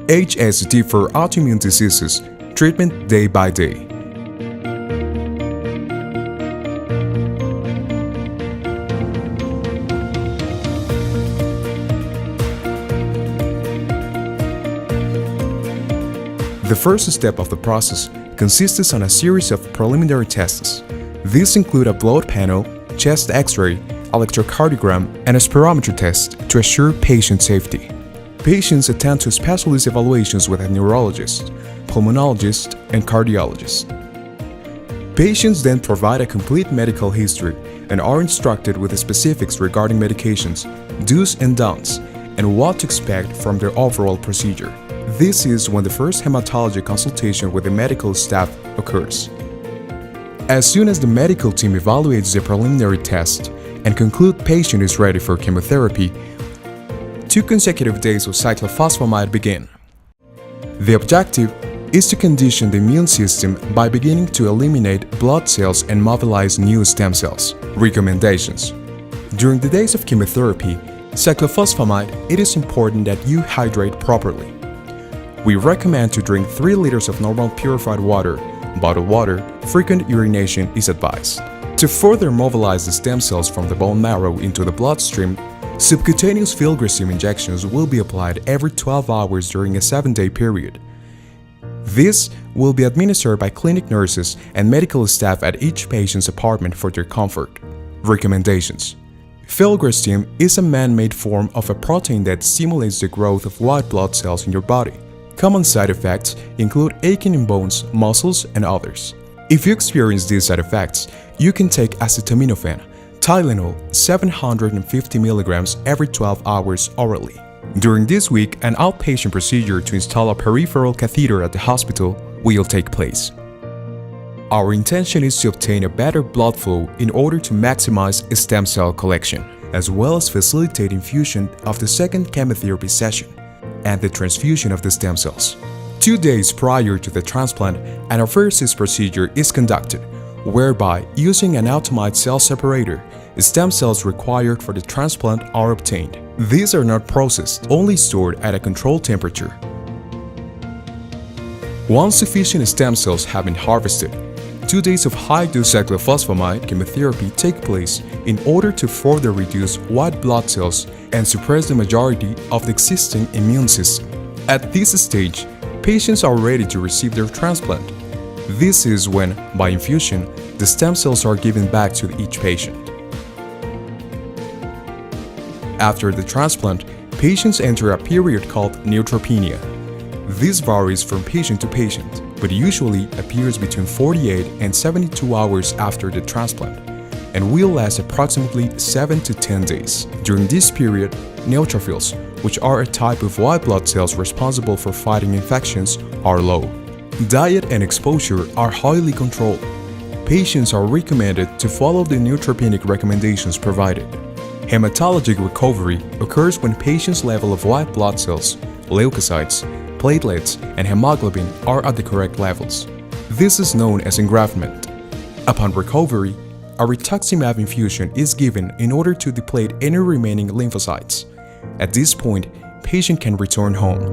HSCT for autoimmune diseases, treatment day by day. The first step of the process consists on a series of preliminary tests. These include a blood panel, chest X-ray, electrocardiogram, and a spirometry test to assure patient safety. Patients attend to specialist evaluations with a neurologist, pulmonologist, and cardiologist. Patients then provide a complete medical history and are instructed with the specifics regarding medications, do's and don'ts, and what to expect from their overall procedure. This is when the first hematology consultation with the medical staff occurs. As soon as the medical team evaluates the preliminary test and conclude patient is ready for chemotherapy, 2 consecutive days of cyclophosphamide begin. The objective is to condition the immune system by beginning to eliminate blood cells and mobilize new stem cells. Recommendations: during the days of chemotherapy, cyclophosphamide, it is important that you hydrate properly. We recommend to drink 3 liters of normal purified water. Bottled water, frequent urination is advised. To further mobilize the stem cells from the bone marrow into the bloodstream, subcutaneous filgrastim injections will be applied every 12 hours during a 7-day period. This will be administered by clinic nurses and medical staff at each patient's apartment for their comfort. Recommendations: filgrastim is a man-made form of a protein that stimulates the growth of white blood cells in your body. Common side effects include aching in bones, muscles, and others. If you experience these side effects, you can take acetaminophen, Tylenol 750 mg every 12 hours orally. During this week, an outpatient procedure to install a peripheral catheter at the hospital will take place. Our intention is to obtain a better blood flow in order to maximize stem cell collection, as well as facilitate infusion of the second chemotherapy session and the transfusion of the stem cells. 2 days prior to the transplant, an apheresis procedure is conducted, whereby, using an automated cell separator, stem cells required for the transplant are obtained. These are not processed, only stored at a controlled temperature. Once sufficient stem cells have been harvested, 2 days of high-dose cyclophosphamide chemotherapy take place in order to further reduce white blood cells and suppress the majority of the existing immune system. At this stage, patients are ready to receive their transplant. This is when, by infusion, the stem cells are given back to each patient. After the transplant, patients enter a period called neutropenia. This varies from patient to patient, but usually appears between 48 and 72 hours after the transplant, and will last approximately 7 to 10 days. During this period, neutrophils, which are a type of white blood cells responsible for fighting infections, are low. Diet and exposure are highly controlled. Patients are recommended to follow the neutropenic recommendations provided. Hematologic recovery occurs when patients' level of white blood cells, leukocytes, platelets, and hemoglobin are at the correct levels. This is known as engraftment. Upon recovery, a rituximab infusion is given in order to deplete any remaining lymphocytes. At this point, patient can return home.